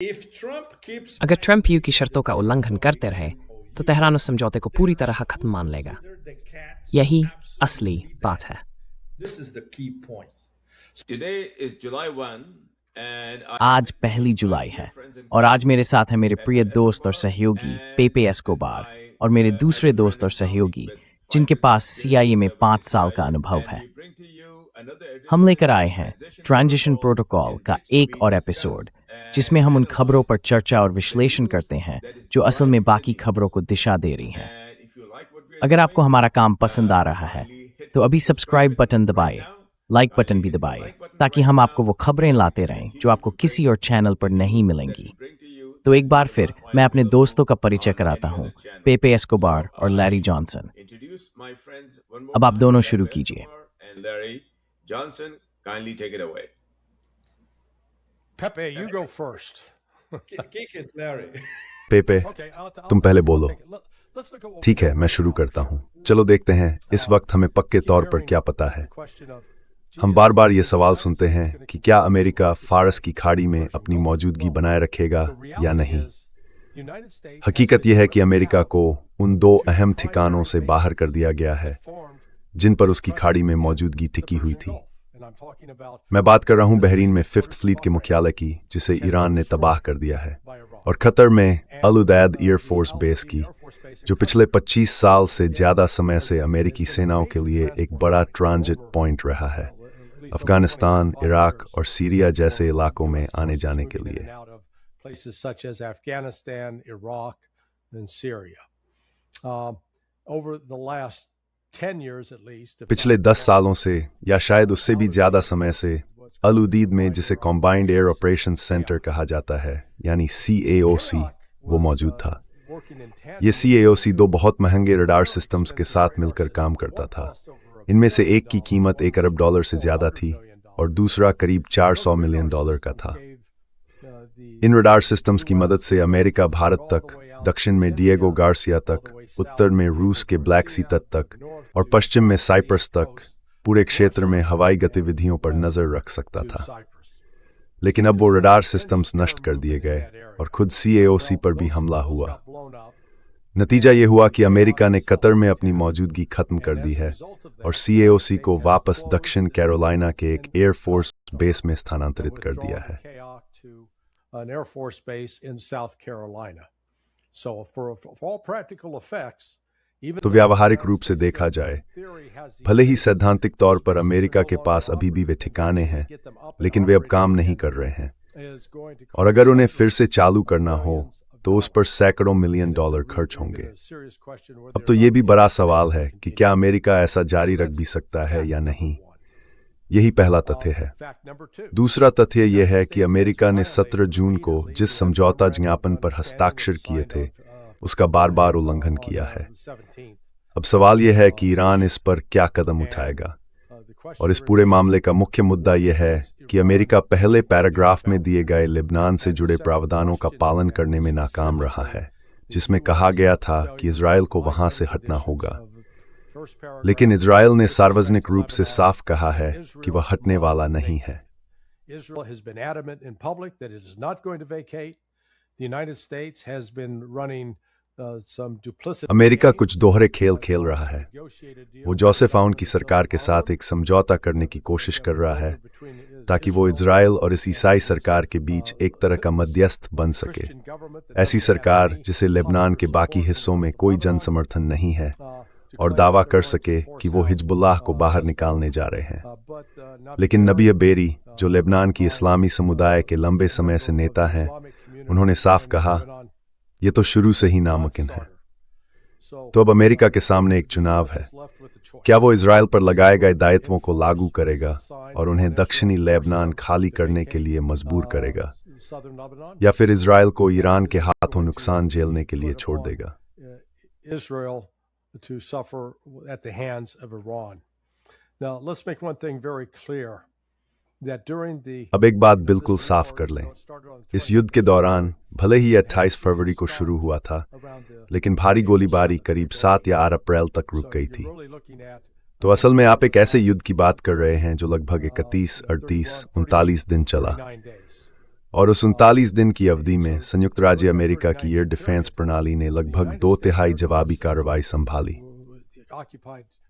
अगर Trump you की शर्तों का उल्लंघन करते रहे तो तेहरान उस समझौते को पूरी तरह खत्म मान लेगा। यही असली बात है। आज 1 जुलाई है और आज मेरे साथ है मेरे प्रिय दोस्त और सहयोगी पेपे एस्कोबार और मेरे दूसरे दोस्त और सहयोगी जिनके पास CIA में 5 साल का अनुभव है। हम लेकर आए हैं ट्रांजिशन प्रोटोकॉल का एक और एपिसोड जिसमें हम उन खबरों पर चर्चा और विश्लेषण करते हैं जो असल में बाकी खबरों को दिशा दे रही हैं। अगर आपको हमारा काम पसंद आ रहा है तो अभी सब्सक्राइब बटन दबाइए, लाइक बटन भी दबाइए ताकि हम आपको वो खबरें लाते रहें जो आपको किसी और चैनल पर नहीं मिलेंगी। तो एक बार फिर मैं अपने दोस्तों का परिचय कराता हूँ, पेपे एस्कोबार और लैरी जॉनसन। अब आप दोनों शुरू कीजिए। Pepe, you go first. पेपे, तुम पहले बोलो। ठीक है, मैं शुरू करता हूँ। चलो देखते हैं इस वक्त हमें पक्के तौर पर क्या पता है। हम बार बार ये सवाल सुनते हैं कि क्या अमेरिका फारस की खाड़ी में अपनी मौजूदगी बनाए रखेगा या नहीं। हकीकत यह है कि अमेरिका को उन 2 अहम ठिकानों से बाहर कर दिया गया है जिन पर उसकी खाड़ी में मौजूदगी टिकी हुई थी। मैं बात कर रहा हूं बहरीन में 5th फ्लीट के मुख्यालय की, जिसे ईरान ने तबाह कर दिया है, और कतर में अल उदैद एयरफोर्स बेस की, जो पिछले 25 साल से ज़्यादा समय से अमेरिकी सेनाओं के लिए एक बड़ा ट्रांजिट पॉइंट रहा है, अफगानिस्तान, इराक और सीरिया जैसे इलाकों में आने जाने के लिए। पिछले 10 सालों से या शायद उससे भी ज़्यादा समय से अल उदैद में, जिसे कॉम्बाइंड एयर ऑपरेशंस सेंटर कहा जाता है यानी CAOC, वो मौजूद था। ये CAOC 2 बहुत महंगे रडार सिस्टम्स के साथ मिलकर काम करता था। इनमें से एक की कीमत $1 अरब से ज़्यादा थी और दूसरा करीब $400 मिलियन का था। इन रडार सिस्टम्स की मदद से अमेरिका भारत तक, दक्षिण में डिएगो गार्सिया तक, उत्तर में रूस के ब्लैक सी तट तक और पश्चिम में साइप्रस तक पूरे क्षेत्र में हवाई गतिविधियों पर नजर रख सकता था। लेकिन अब वो रडार सिस्टम्स नष्ट कर दिए गए और खुद CAOC पर भी हमला हुआ। नतीजा ये हुआ कि अमेरिका ने कतर में अपनी मौजूदगी खत्म कर दी है और CAOC को वापस दक्षिण कैरोलिना के एक एयरफोर्स बेस में स्थानांतरित कर दिया है। तो व्यावहारिक रूप से देखा जाए, भले ही सैद्धांतिक तौर पर अमेरिका के पास अभी भी वे ठिकाने हैं, लेकिन वे अब काम नहीं कर रहे हैं, और अगर उन्हें फिर से चालू करना हो तो उस पर सैकड़ों मिलियन डॉलर खर्च होंगे। अब तो ये भी बड़ा सवाल है कि क्या अमेरिका ऐसा जारी रख भी सकता है या नहीं। यही पहला तथ्य है। दूसरा तथ्य यह है कि अमेरिका ने 17 जून को जिस समझौता ज्ञापन पर हस्ताक्षर किए थे उसका बार बार उल्लंघन किया है। अब सवाल यह है कि ईरान इस पर क्या कदम उठाएगा, और इस पूरे मामले का मुख्य मुद्दा यह है कि अमेरिका पहले पैराग्राफ में दिए गए लेबनान से जुड़े प्रावधानों का पालन करने में नाकाम रहा है, जिसमें कहा गया था कि इजराइल को वहां से हटना होगा। लेकिन इजराइल ने सार्वजनिक रूप से साफ कहा है कि वह हटने वाला नहीं है। अमेरिका कुछ दोहरे खेल खेल रहा है। वो जोसेफ आउन की सरकार के साथ एक समझौता करने की कोशिश कर रहा है ताकि वो इजराइल और इस ईसाई सरकार के बीच एक तरह का मध्यस्थ बन सके। ऐसी सरकार जिसे लेबनान के बाकी हिस्सों में कोई जन समर्थन नहीं है, और दावा कर सके कि वो हिजबुल्लाह को बाहर निकालने जा रहे हैं। लेकिन नबी बेरी, जो लेबनान की इस्लामी समुदाय के लंबे समय से नेता हैं, उन्होंने साफ कहा, ये तो शुरू से ही नामुमकिन है। तो अब अमेरिका के सामने एक चुनाव है। क्या वो इजराइल पर लगाए गए दायित्वों को लागू करेगा और उन्हें दक्षिणी लेबनान खाली करने के लिए मजबूर करेगा, या फिर इजराइल को ईरान के हाथों नुकसान झेलने के लिए छोड़ देगा। to suffer at the hands of Iran. Now, let's make one thing very clear that during the अब एक बात बिल्कुल साफ कर लें, इस युद्ध के दौरान भले ही 28 फरवरी को शुरू हुआ था, लेकिन भारी गोलीबारी करीब 7 या 8 अप्रैल तक रुक गई थी। तो असल में आप एक ऐसे युद्ध की बात कर रहे हैं जो लगभग 31, 38, 39 दिन चला। और उस 39 दिन की अवधि में संयुक्त राज्य अमेरिका की एयर डिफेंस प्रणाली ने लगभग 2/3 जवाबी कार्रवाई संभाली।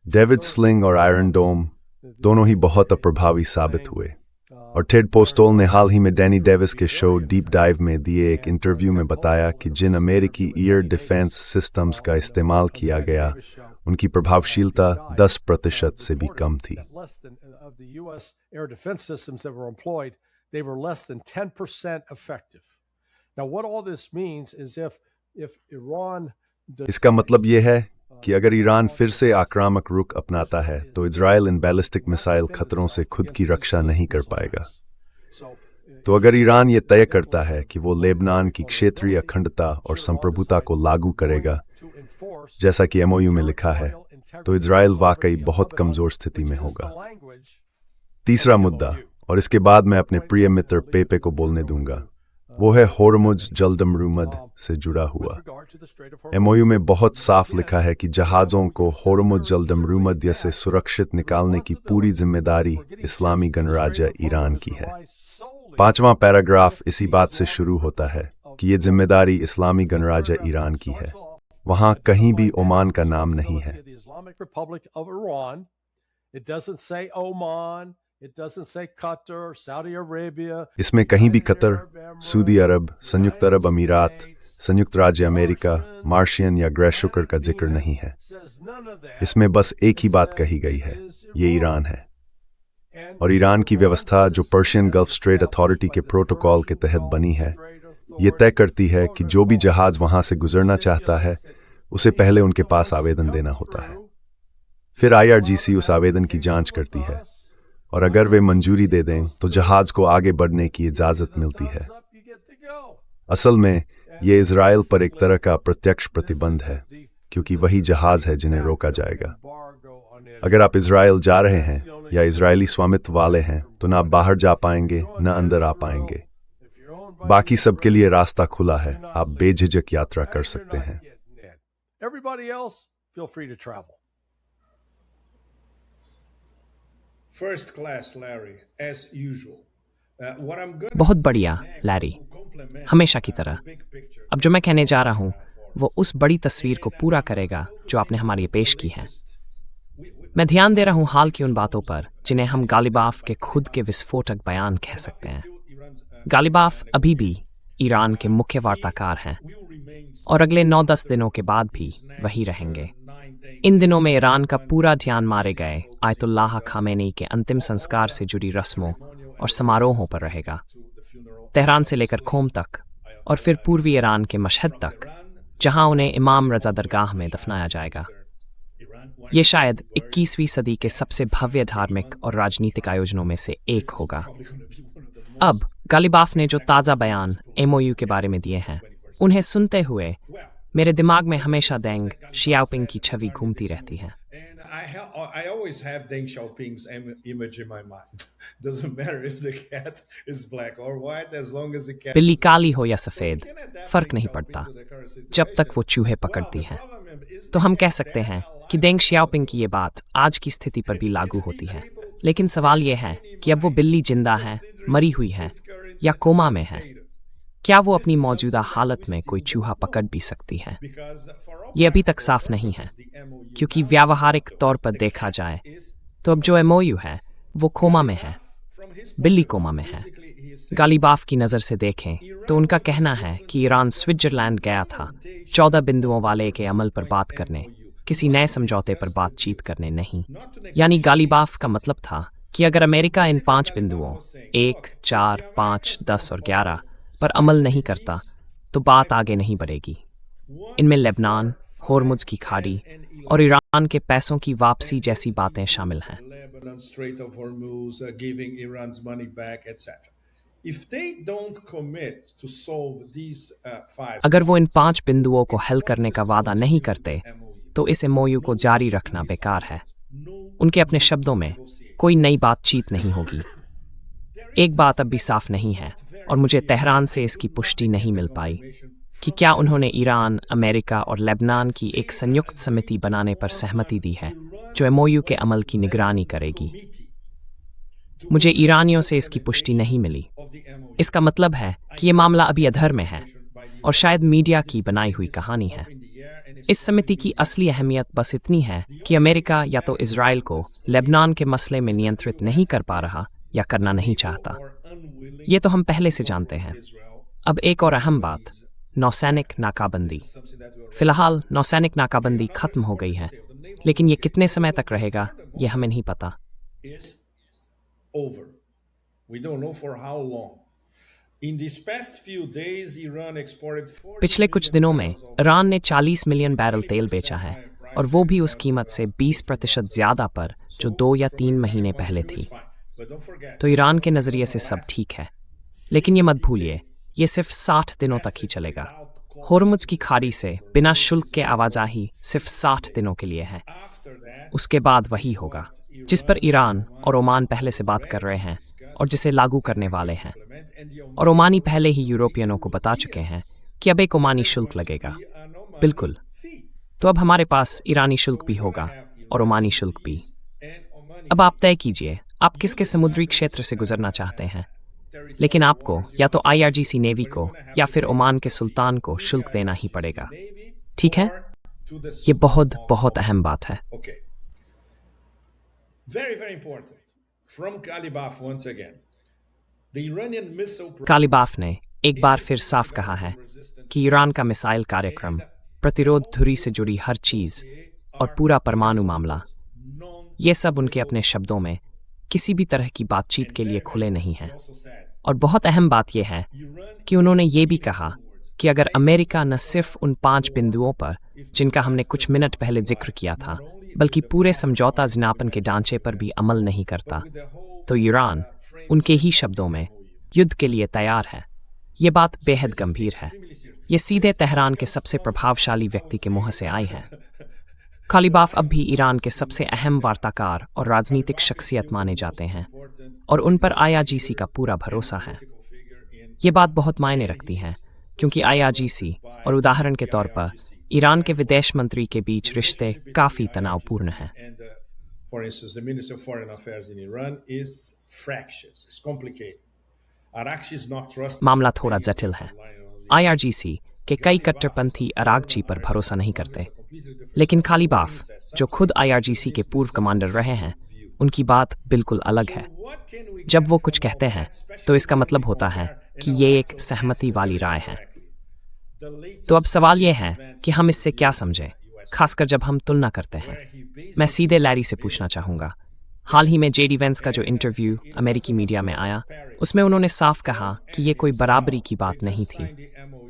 डेविड स्लिंग और आयरन डोम दोनों ही बहुत अप्रभावी साबित हुए, और टेड पोस्टोल ने हाल ही में डैनी डेविस के शो डीप डाइव में दिए एक इंटरव्यू में बताया कि जिन अमेरिकी एयर डिफेंस सिस्टम्स का इस्तेमाल किया गया उनकी प्रभावशीलता 10% से भी कम थी। They were less than 10% effective. Now, what all this means is if Iran इसका मतलब यह है कि अगर ईरान फिर से आक्रामक रुख अपनाता है तो इजराइल इन बैलिस्टिक मिसाइल खतरों से खुद की रक्षा नहीं कर पाएगा। तो अगर ईरान ये तय करता है कि वो लेबनान की क्षेत्रीय अखंडता और संप्रभुता को लागू करेगा, जैसा कि एमओयू में लिखा है, तो इजराइल वाकई बहुत कमजोर स्थिति में होगा। तीसरा मुद्दा, और इसके बाद मैं अपने प्रिय मित्र पेपे को बोलने दूंगा, वो है होर्मुज जलदमरुमद से जुड़ा हुआ। एमओयू में बहुत साफ लिखा है कि जहाज़ों को होर्मुज जलदमरुमद से सुरक्षित निकालने की पूरी जिम्मेदारी इस्लामी गणराज्य ईरान की है। 5वां पैराग्राफ इसी बात से शुरू होता है कि ये जिम्मेदारी इस्लामी गणराज्य ईरान की है। वहां कहीं भी ओमान का नाम नहीं है। इसमें कहीं भी कतर, सऊदी अरब, संयुक्त अरब अमीरात, संयुक्त राज्य अमेरिका, मार्शियन या ग्रे शुक्र का जिक्र नहीं है। इसमें बस एक ही बात कही गई है, ये ईरान है। और ईरान की व्यवस्था, जो पर्शियन गल्फ स्ट्रेट अथॉरिटी के प्रोटोकॉल के तहत बनी है, ये तय करती है कि जो भी जहाज वहां से गुजरना चाहता है उसे पहले उनके पास आवेदन देना होता है। फिर IRGC उस आवेदन की जांच करती है, और अगर वे मंजूरी दे दें तो जहाज को आगे बढ़ने की इजाजत मिलती है। असल में ये इजराइल पर एक तरह का प्रत्यक्ष प्रतिबंध है, क्योंकि वही जहाज है जिन्हें रोका जाएगा। अगर आप इजराइल जा रहे हैं या इजरायली स्वामित्व वाले हैं तो ना आप बाहर जा पाएंगे, ना अंदर आ पाएंगे। बाकी सबके लिए रास्ता खुला है, आप बेझिझक यात्रा कर सकते हैं। बहुत बढ़िया लैरी, हमेशा की तरह। अब जो मैं कहने जा रहा हूँ वो उस बड़ी तस्वीर को पूरा करेगा जो आपने हमारे लिए पेश की है। मैं ध्यान दे रहा हूँ हाल की उन बातों पर जिन्हें हम गालिबाफ के खुद के विस्फोटक बयान कह सकते हैं। गालिबाफ अभी भी ईरान के मुख्य वार्ताकार हैं और अगले 9-10 दिनों के बाद भी वही रहेंगे। इन दिनों में ईरान का पूरा ध्यान मारे गए आयतुल्लाह खामेनी के अंतिम संस्कार से जुड़ी रस्मों और समारोहों पर रहेगा। तेहरान से लेकर खोम तक और फिर पूर्वी ईरान के मशहद तक, जहां उन्हें इमाम रजा दरगाह में दफनाया जाएगा। ये शायद 21वीं सदी के सबसे भव्य धार्मिक और राजनीतिक आयोजनों में से एक होगा। अब गालिबाफ ने जो ताज़ा बयान MOU के बारे में दिए हैं, उन्हें सुनते हुए मेरे दिमाग में हमेशा देंग शियाओपिंग की छवि घूमती रहती है। I always have Deng Xiaoping's image in my mind. Doesn't matter if the cat is black or white, as long as the cat. बिल्ली काली हो या सफ़ेद, फर्क नहीं पड़ता जब तक वो चूहे पकड़ती है। तो हम कह सकते हैं कि देंग शियाओपिंग की ये बात आज की स्थिति पर भी लागू होती है। लेकिन सवाल ये है कि अब वो बिल्ली जिंदा है, मरी हुई है या कोमा में है। क्या वो अपनी मौजूदा हालत में कोई चूहा पकड़ भी सकती है? ये अभी तक साफ नहीं है, क्योंकि व्यावहारिक तौर पर देखा जाए तो अब जो MOU है वो कोमा में है, बिल्ली कोमा में है। गालिबाफ की नज़र से देखें तो उनका कहना है कि ईरान स्विट्जरलैंड गया था 14 बिंदुओं वाले के अमल पर बात करने, किसी नए समझौते पर बातचीत करने नहीं। यानी गालिबाफ का मतलब था कि अगर अमेरिका इन 5 बिंदुओं 1, 4, 5, 10 और 11 पर अमल नहीं करता तो बात आगे नहीं बढ़ेगी। इनमें लेबनान, होर्मुज की खाड़ी और ईरान के पैसों की वापसी जैसी बातें शामिल हैं। अगर वो इन 5 बिंदुओं को हल करने का वादा नहीं करते तो इस MOU को जारी रखना बेकार है। उनके अपने शब्दों में कोई नई बातचीत नहीं होगी। एक बात अब भी साफ नहीं है और मुझे तेहरान से इसकी पुष्टि नहीं मिल पाई कि क्या उन्होंने ईरान, अमेरिका और लेबनान की एक संयुक्त समिति बनाने पर सहमति दी है जो MOU के अमल की निगरानी करेगी। मुझे ईरानियों से इसकी पुष्टि नहीं मिली। इसका मतलब है कि ये मामला अभी अधर में है और शायद मीडिया की बनाई हुई कहानी है। इस समिति की असली अहमियत बस इतनी है कि अमेरिका या तो इजराइल को लेबनान के मसले में नियंत्रित नहीं कर पा रहा या करना नहीं चाहता। ये तो हम पहले से जानते हैं। अब एक और अहम बात, नौसैनिक नाकाबंदी। फिलहाल नौसैनिक नाकाबंदी खत्म हो गई है, लेकिन ये कितने समय तक रहेगा ये हमें नहीं पता। is over. We don't know for how long. In these past few days, Iran exported 40 पिछले कुछ दिनों में ईरान ने 40 मिलियन बैरल तेल बेचा है, और वो भी उस कीमत से 20% ज्यादा पर जो 2 या 3 महीने पहले थी। But don't forget, तो ईरान के नज़रिए से सब ठीक है, लेकिन ये मत भूलिए ये सिर्फ 60 दिनों तक ही चलेगा। होर्मुज की खाड़ी से बिना शुल्क के आवाजाही सिर्फ 60 दिनों के लिए है। after that, उसके बाद वही होगा जिस पर ईरान और ओमान पहले से बात कर रहे हैं और जिसे लागू करने वाले हैं। and the और ओमानी पहले ही यूरोपियनों को बता चुके हैं कि अब एक ओमानी शुल्क लगेगा। बिल्कुल। तो अब हमारे पास ईरानी शुल्क भी होगा और ओमानी शुल्क भी। अब आप तय कीजिए आप किसके समुद्री क्षेत्र से गुजरना चाहते हैं, लेकिन आपको या तो IRGC नेवी को या फिर ओमान के सुल्तान को शुल्क देना ही पड़ेगा। ठीक है, to the ये बहुत बहुत अहम बात है। Okay. Very, very important. From Kalibaf once again. The Iranian missile कालिबाफ ने एक बार फिर साफ कहा है कि ईरान का मिसाइल कार्यक्रम, प्रतिरोध धुरी से जुड़ी हर चीज और पूरा परमाणु मामला, ये सब उनके अपने शब्दों में किसी भी तरह की बातचीत के लिए खुले नहीं हैं। और बहुत अहम बात यह है कि उन्होंने ये भी कहा कि अगर अमेरिका न सिर्फ उन 5 बिंदुओं पर जिनका हमने कुछ मिनट पहले जिक्र किया था, बल्कि पूरे समझौता ज्ञापन के ढांचे पर भी अमल नहीं करता, तो ईरान उनके ही शब्दों में युद्ध के लिए तैयार है। ये बात बेहद गंभीर है। ये सीधे तेहरान के सबसे प्रभावशाली व्यक्ति के मुंह से आई है। कालिबाफ अब भी ईरान के सबसे अहम वार्ताकार और राजनीतिक शख्सियत माने जाते हैं और उन पर IRGC का पूरा भरोसा है। ये बात बहुत मायने रखती है क्योंकि IRGC और उदाहरण के तौर पर ईरान के विदेश मंत्री के बीच रिश्ते काफ़ी तनावपूर्ण हैं। and for instance, the Minister of Foreign Affairs in Iran is fractious, it's complicated. Arakshi is not trusted. मामला थोड़ा जटिल है। IRGC के कई कट्टरपंथी अरागची पर भरोसा नहीं करते, लेकिन कालिबाफ जो खुद IRGC के पूर्व कमांडर रहे हैं, उनकी बात बिल्कुल अलग है। What can we जब वो कुछ कहते हैं तो इसका मतलब होता है कि ये एक सहमति वाली राय है। the latest तो अब सवाल ये है कि हम इससे क्या समझें, खासकर जब हम तुलना करते हैं। मैं सीधे लैरी से पूछना चाहूँगा। हाल ही में JD Vance का जो इंटरव्यू अमेरिकी मीडिया में आया, उसमें उन्होंने साफ कहा कि ये कोई बराबरी की बात नहीं थी।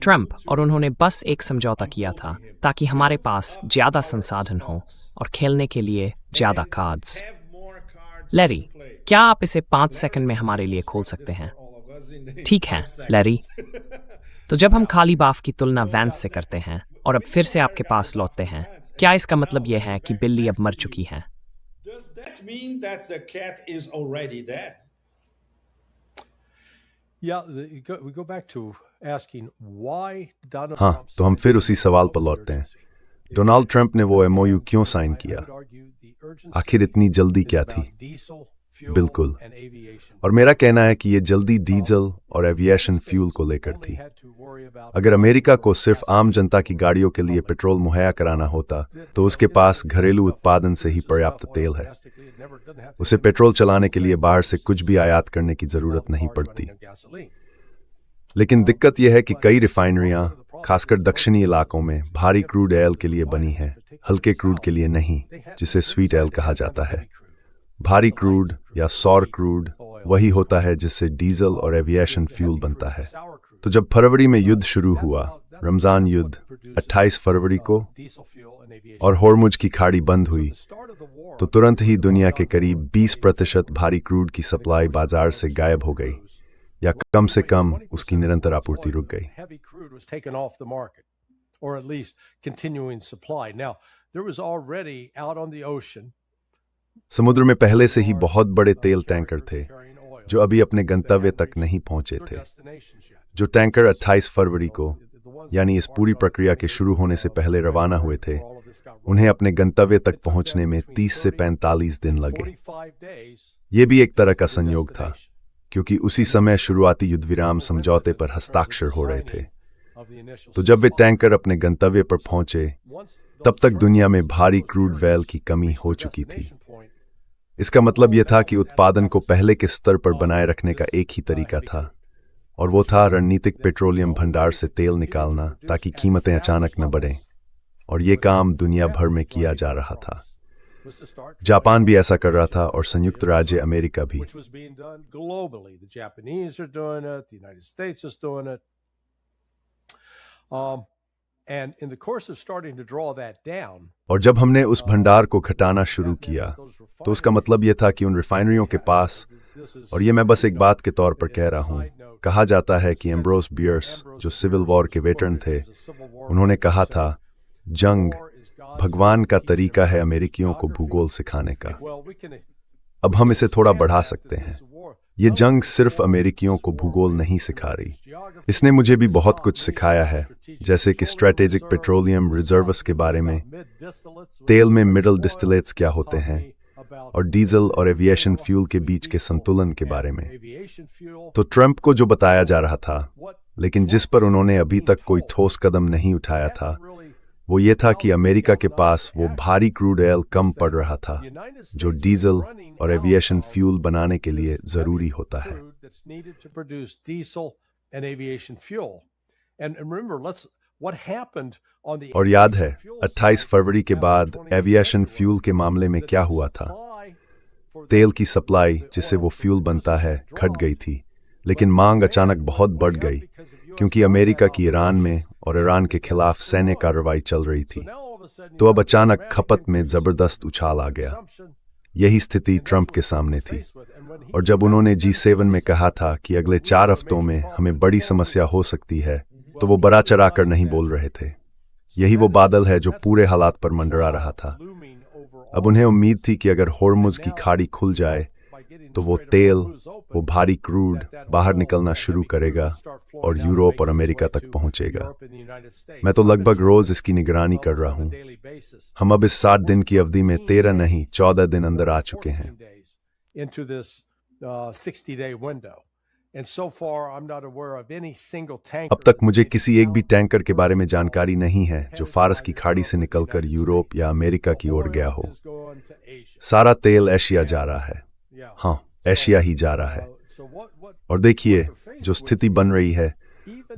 ट्रंप और उन्होंने बस एक समझौता किया था ताकि हमारे पास ज़्यादा संसाधन हो और खेलने के लिए ज़्यादा cards. have more cards Larry, to play. क्या आप इसे 5 सेकंड में हमारे लिए खोल सकते हैं? All of us in the ठीक है लैरी। तो जब हम कालिबाफ की तुलना वैंस से करते हैं और अब फिर से आपके पास लौटते हैं, क्या इसका मतलब यह है कि बिल्ली अब मर चुकी है? Does that mean that the cat is already dead? Yeah, we go back to asking why Donald हाँ, Trump तो हम फिर उसी सवाल पर लौटते हैं। डोनाल्ड ट्रंप ने वो MOU क्यों साइन किया? आखिर इतनी जल्दी क्या थी? बिल्कुल। और मेरा कहना है कि ये जल्दी डीजल और एविएशन फ्यूल को लेकर थी। अगर अमेरिका को सिर्फ आम जनता की गाड़ियों के लिए पेट्रोल मुहैया कराना होता, तो उसके पास घरेलू उत्पादन से ही पर्याप्त तेल है। उसे पेट्रोल चलाने के लिए बाहर से कुछ भी आयात करने की जरूरत नहीं पड़ती। लेकिन दिक्कत यह है कि कई रिफाइनरियां, खासकर दक्षिणी इलाकों में, भारी क्रूड ऑयल के लिए बनी हैं, हल्के क्रूड के लिए नहीं, जिसे स्वीट ऑयल कहा जाता है। भारी क्रूड या सौर क्रूड वही होता है जिससे डीजल और एविएशन फ्यूल बनता है। तो जब फरवरी में युद्ध शुरू हुआ, रमजान युद्ध 28 फरवरी को, और होर्मुज की खाड़ी बंद हुई, तो तुरंत ही दुनिया के करीब 20% भारी क्रूड की सप्लाई बाजार से गायब हो गई, या कम से कम उसकी निरंतर आपूर्ति रुक गई। Heavy crude was taken off the market, or at least continuing supply. Now, there was already out on the ocean समुद्र में पहले से ही बहुत बड़े तेल टैंकर थे जो अभी अपने गंतव्य तक नहीं पहुंचे थे। जो टैंकर 28 फरवरी को, यानी इस पूरी प्रक्रिया के शुरू होने से पहले रवाना हुए थे, उन्हें अपने गंतव्य तक पहुंचने में 30 से 45 दिन लगे। ये भी एक तरह का संयोग था, क्योंकि उसी समय शुरुआती युद्धविराम समझौते पर हस्ताक्षर हो रहे थे। तो जब वे टैंकर अपने गंतव्य पर पहुंचे, तब तक दुनिया में भारी क्रूड वेल की कमी हो चुकी थी। इसका मतलब यह था कि उत्पादन को पहले के स्तर पर बनाए रखने का एक ही तरीका था, और वो था रणनीतिक पेट्रोलियम भंडार से तेल निकालना ताकि कीमतें अचानक न बढ़ें। और ये काम दुनिया भर में किया जा रहा था। जापान भी ऐसा कर रहा था और संयुक्त राज्य अमेरिका भी। और जब हमने उस भंडार को घटाना शुरू किया, तो उसका मतलब यह था कि उन रिफाइनरियों के पास, और ये मैं बस एक बात के तौर पर कह रहा हूं, कहा जाता है कि एम्ब्रोस बियर्स, जो सिविल वॉर के वेटरन थे, उन्होंने कहा था, जंग भगवान का तरीका है अमेरिकियों को भूगोल सिखाने का। अब हम इसे थोड़ा बढ़ा सकते हैं। ये जंग सिर्फ अमेरिकियों को भूगोल नहीं सिखा रही, इसने मुझे भी बहुत कुछ सिखाया है, जैसे कि स्ट्रेटेजिक पेट्रोलियम रिजर्व्स के बारे में, तेल में मिडल डिस्टिलेट्स क्या होते हैं, और डीजल और एविएशन फ्यूल के बीच के संतुलन के बारे में। तो ट्रंप को जो बताया जा रहा था, लेकिन जिस पर उन्होंने अभी तक कोई ठोस कदम नहीं उठाया था, वो ये था कि अमेरिका के पास वो भारी क्रूड ऑयल कम पड़ रहा था, जो डीजल और एविएशन फ्यूल बनाने के लिए जरूरी होता है। और याद है 28 फरवरी के बाद एविएशन फ्यूल के मामले में क्या हुआ था? तेल की सप्लाई जिससे वो फ्यूल बनता है घट गई थी, लेकिन मांग अचानक बहुत बढ़ गई, क्योंकि अमेरिका की ईरान में और ईरान के खिलाफ सैन्य कार्रवाई चल रही थी। तो अब अचानक खपत में जबरदस्त उछाल आ गया। यही स्थिति ट्रंप के सामने थी, और जब उन्होंने G7 में कहा था कि अगले 4 हफ्तों में हमें बड़ी समस्या हो सकती है, तो वो बड़ा चढ़ा कर नहीं बोल रहे थे। यही वो बादल है जो पूरे हालात पर मंडरा रहा था। अब उन्हें उम्मीद थी कि अगर होर्मुज की खाड़ी खुल जाए, तो वो तेल, वो भारी क्रूड बाहर निकलना शुरू करेगा और यूरोप और अमेरिका तक पहुंचेगा। मैं तो लगभग रोज इसकी निगरानी कर रहा हूं। हम अब इस 60 दिन की अवधि में 13 नहीं 14 दिन अंदर आ चुके हैं। अब तक मुझे किसी एक भी टैंकर के बारे में जानकारी नहीं है जो फारस की खाड़ी से निकलकर यूरोप या अमेरिका की ओर गया हो। सारा तेल एशिया जा रहा है। हाँ, एशिया ही जा रहा है। और देखिए, जो स्थिति बन रही है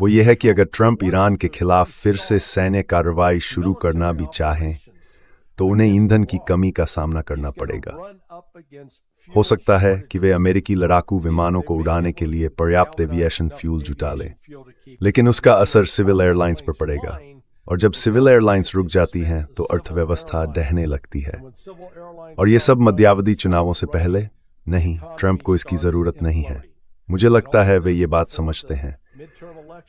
वो ये है कि अगर ट्रंप ईरान के खिलाफ फिर से सैन्य कार्रवाई शुरू करना भी चाहें, तो उन्हें ईंधन की कमी का सामना करना पड़ेगा। हो सकता है कि वे अमेरिकी लड़ाकू विमानों को उड़ाने के लिए पर्याप्त एविएशन फ्यूल जुटा लें, लेकिन उसका असर सिविल एयरलाइंस पर पड़ेगा, और जब सिविल एयरलाइंस रुक जाती हैं तो अर्थव्यवस्था ढहने लगती है। और ये सब मध्यावधि चुनावों से पहले नहीं, ट्रंप को इसकी जरूरत नहीं है। मुझे लगता है वे ये बात समझते हैं,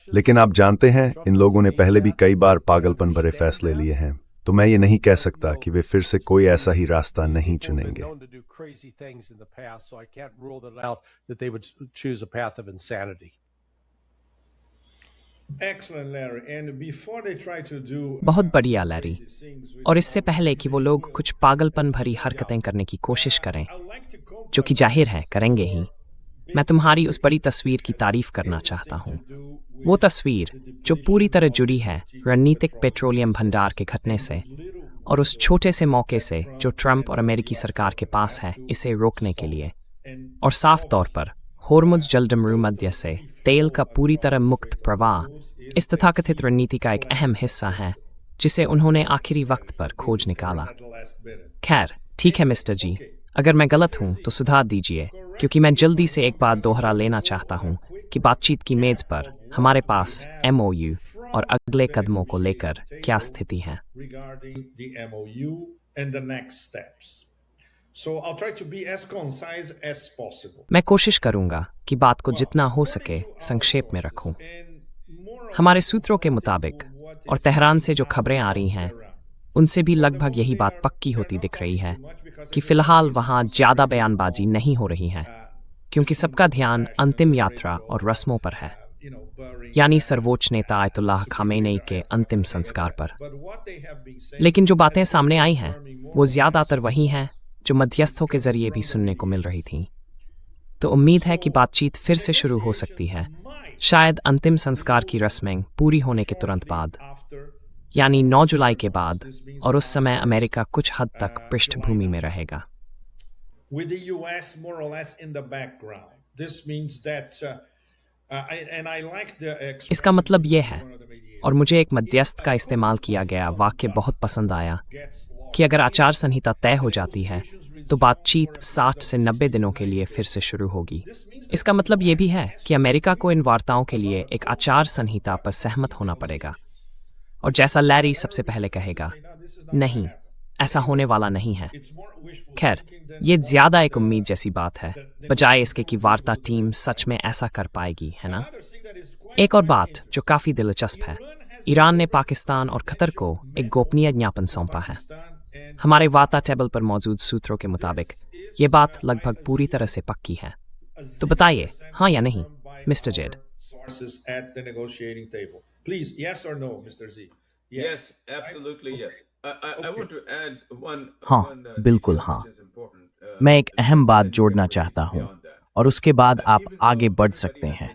लेकिन आप जानते हैं, इन लोगों ने पहले भी कई बार पागलपन भरे फैसले लिए हैं, तो मैं ये नहीं कह सकता कि वे फिर से कोई ऐसा ही रास्ता नहीं चुनेंगे। बहुत बढ़िया लैरी। और इससे पहले कि वो लोग कुछ पागलपन भरी हरकतें करने की कोशिश करें, जो कि जाहिर है करेंगे ही, मैं तुम्हारी उस बड़ी तस्वीर की तारीफ करना चाहता हूँ। वो तस्वीर जो पूरी तरह जुड़ी है रणनीतिक पेट्रोलियम भंडार के घटने से, और उस छोटे से मौके से जो ट्रंप और अमेरिकी सरकार के पास है इसे रोकने के लिए। और साफ तौर पर होर्मुज जलडमरूमध्य से तेल का पूरी तरह मुक्त प्रवाह इस तथाकथित रणनीति का एक अहम हिस्सा है, जिसे उन्होंने आखिरी वक्त पर खोज निकाला। खैर, ठीक है मिस्टर जी, अगर मैं गलत हूं तो सुधार दीजिए, क्योंकि मैं जल्दी से एक बात दोहरा लेना चाहता हूं कि बातचीत की मेज पर हमारे पास MOU और अगले कदमों को लेकर क्या स्थिति है। मैं कोशिश करूंगा कि बात को जितना हो सके संक्षेप में रखूं। हमारे सूत्रों के मुताबिक और तेहरान से जो खबरें आ रही हैं, उनसे भी लगभग यही बात पक्की होती दिख रही है कि फिलहाल वहां ज्यादा बयानबाजी नहीं हो रही है, क्योंकि सबका ध्यान अंतिम यात्रा और रस्मों पर है। यानी सर्वोच्च नेता आयतुल्लाह खामेनी के अंतिम संस्कार पर। लेकिन जो बातें सामने आई हैं वो ज़्यादातर वही हैं जो मध्यस्थों के जरिए भी सुनने को मिल रही थीं। तो उम्मीद है कि बातचीत फिर से शुरू हो सकती है, शायद अंतिम संस्कार की रस्में पूरी होने के तुरंत बाद, यानी 9 जुलाई के बाद, और उस समय अमेरिका कुछ हद तक पृष्ठभूमि में रहेगा। With the US more or less in the background. This means that I like the इसका मतलब ये है, और मुझे एक मध्यस्थ का इस्तेमाल किया गया वाक्य बहुत पसंद आया, कि अगर आचार संहिता तय हो जाती है तो बातचीत 60 से 90 दिनों के लिए फिर से शुरू होगी। इसका मतलब ये भी है कि अमेरिका को इन वार्ताओं के लिए एक आचार संहिता पर सहमत होना पड़ेगा। और जैसा लैरी सबसे पहले कहेगा, नहीं, ऐसा होने वाला नहीं है। खैर, ये ज्यादा एक उम्मीद जैसी बात है, बजाय इसके कि वार्ता टीम सच में ऐसा कर पाएगी, है ना? एक और बात जो काफी दिलचस्प है, ईरान ने पाकिस्तान और कतर को एक गोपनीय ज्ञापन सौंपा है। हमारे वार्ता टेबल पर मौजूद सूत्रों के मुताबिक ये बात लगभग पूरी तरह से पक्की है। तो बताइए, हाँ या नहीं, mister Z? sources at the negotiating table. Please, yes or no, Mr. Z? Yes, absolutely yes. I want to add one. हाँ, बिल्कुल हाँ। मैं एक अहम बात जोड़ना चाहता हूँ और उसके बाद आप आगे बढ़ सकते हैं।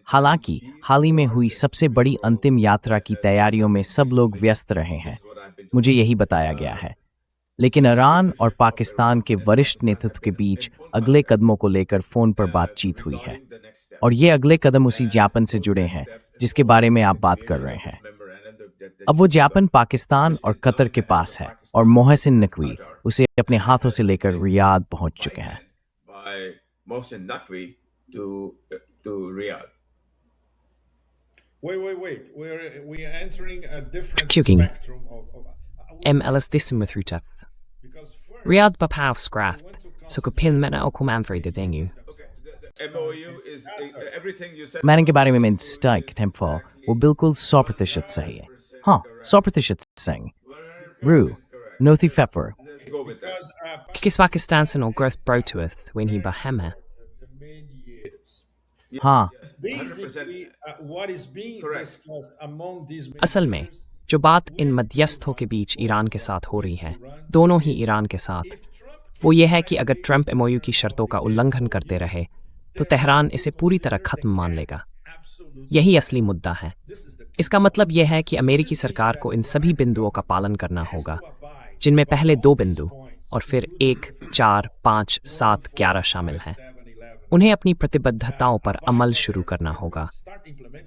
हालांकि हाल ही में हुई सबसे बड़ी अंतिम यात्रा की तैयारियों में सब लोग व्यस्त रहे हैं, मुझे यही बताया गया है। लेकिन ईरान और पाकिस्तान के वरिष्ठ नेतृत्व के बीच अगले कदमों को लेकर फोन पर बातचीत हुई है, और ये अगले कदम उसी ज्ञापन से जुड़े हैं जिसके बारे में आप बात कर रहे हैं। अब वो ज्ञापन पाकिस्तान और कतर के पास है और मोहसिन नकवी उसे अपने हाथों से लेकर रियाद पहुंच चुके हैं। Wait. We're entering a different Tjuking. spectrum of MLS dismuthrutaf. because first, Riyadh Papav Skrath, so Kupin Mena Okumanfrey de Dengu. MOU is everything you said. मैंने के बारे में मैं स्टाइक टेम्पो वो बिल्कुल 100% सही है। हाँ, 100% सही। रू, नोथी Pfeffer. Go with that. because Kikis Pakistan sin or growth brotuith when he bahema. the mediators. हाँ, Basically, what is being discussed among these असल में जो बात इन मध्यस्थों के बीच ईरान के साथ हो रही है, दोनों ही ईरान के साथ, वो ये है कि अगर ट्रंप एमओयू की शर्तों का उल्लंघन करते रहे तो तेहरान इसे पूरी तरह खत्म मान लेगा। यही असली मुद्दा है। इसका मतलब यह है कि अमेरिकी सरकार को इन सभी बिंदुओं का पालन करना होगा, जिनमें पहले 2 बिंदु और फिर 1, 4, 5, 7, 11 शामिल हैं। उन्हें अपनी प्रतिबद्धताओं पर अमल शुरू करना होगा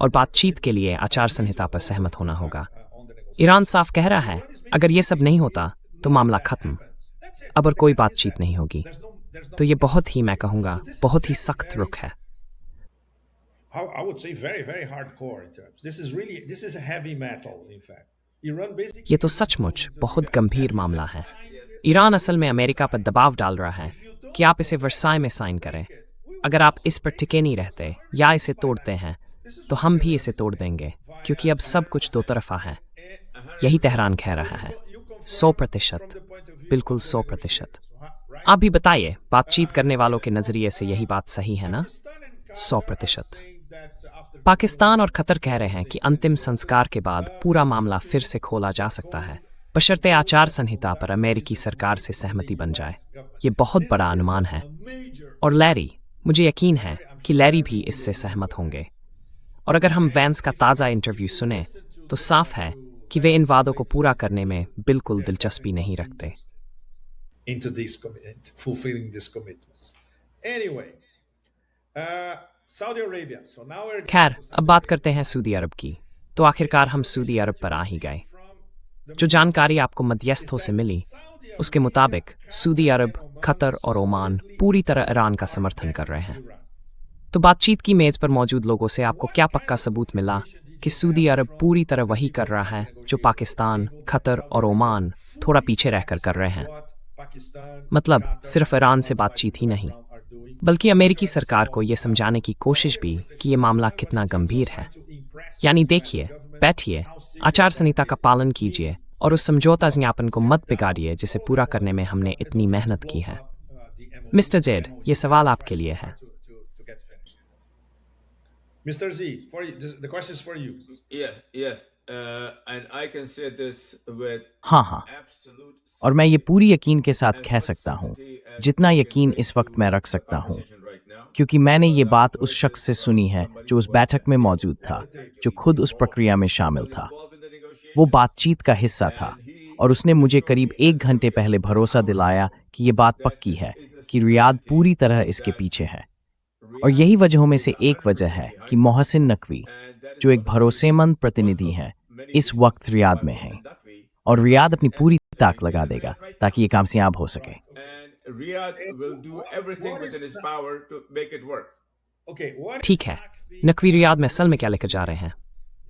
और बातचीत के लिए आचार संहिता पर सहमत होना होगा। ईरान साफ कह रहा है, अगर ये सब नहीं होता तो मामला खत्म, अब और कोई बातचीत नहीं होगी। तो ये बहुत ही, मैं कहूँगा, बहुत ही सख्त रुख है। I would say very hardcore in terms. This is a heavy metal, in fact. Iran basically ये तो सचमुच बहुत गंभीर मामला है। ईरान असल में अमेरिका पर दबाव डाल रहा है कि आप इसे वर्साई में साइन करें। अगर आप इस पर टिके नहीं रहते या इसे तोड़ते हैं तो हम भी इसे तोड़ देंगे, क्योंकि अब सब कुछ दो तरफा है। यही तेहरान कह रहा है। 100%, बिल्कुल 100%। आप भी बताइए, बातचीत करने वालों के नजरिए से यही बात सही है ना? 100%। पाकिस्तान और कतर कह रहे हैं कि अंतिम संस्कार के बाद पूरा मामला फिर से खोला जा सकता है, बशर्ते आचार संहिता पर अमेरिकी सरकार से सहमति बन जाए। ये बहुत बड़ा अनुमान है, और लैरी, मुझे यकीन है कि लैरी भी इससे सहमत होंगे। और अगर हम वैंस का ताज़ा इंटरव्यू सुने तो साफ है कि वे इन वादों को पूरा करने में बिल्कुल दिलचस्पी नहीं रखते। into fulfilling these commitments. Anyway, Saudi Arabia. So now we're खैर, अब बात करते हैं सऊदी अरब की। तो आखिरकार हम सऊदी अरब पर आ ही गए। जो जानकारी आपको मध्यस्थों से मिली, उसके मुताबिक सऊदी अरब, कतर और ओमान पूरी तरह ईरान का समर्थन कर रहे हैं। तो बातचीत की मेज पर मौजूद लोगों से आपको क्या पक्का सबूत मिला कि सऊदी अरब पूरी तरह वही कर रहा है जो पाकिस्तान, कतर और ओमान थोड़ा पीछे रहकर कर रहे हैं? मतलब सिर्फ ईरान से बातचीत ही नहीं, बल्कि अमेरिकी सरकार को यह समझाने की कोशिश भी कि यह मामला कितना गंभीर है। यानी देखिए, बैठिए, आचार संहिता का पालन कीजिए और उस समझौता ज्ञापन को मत बिगाड़िए जिसे पूरा करने में हमने इतनी मेहनत की है। मिस्टर जेड, ये सवाल आपके लिए है। Mr. Z, for you, the question is for you. Yes, yes. And I can say this with हाँ हाँ, absolute और मैं ये पूरी यकीन के साथ कह सकता हूँ, जितना यकीन इस वक्त मैं रख सकता हूँ, right now. क्योंकि मैंने ये बात उस शख्स से सुनी है जो उस बैठक में मौजूद था, जो खुद उस प्रक्रिया में शामिल था। वो बातचीत का हिस्सा था और उसने मुझे करीब 1 घंटे पहले भरोसा दिलाया कि ये बात पक्की है कि रियाद पूरी तरह इसके पीछे है। और यही वजहों में से एक वजह है कि मोहसिन नकवी, जो एक भरोसेमंद प्रतिनिधि हैं, इस वक्त रियाद में हैं और रियाद अपनी पूरी ताकत लगा देगा ताकि ये कामयाब हो सके। And Riyadh will do everything within his power to make it work. Okay, what ठीक है, नकवी रियाद में असल में क्या लेकर जा रहे हैं?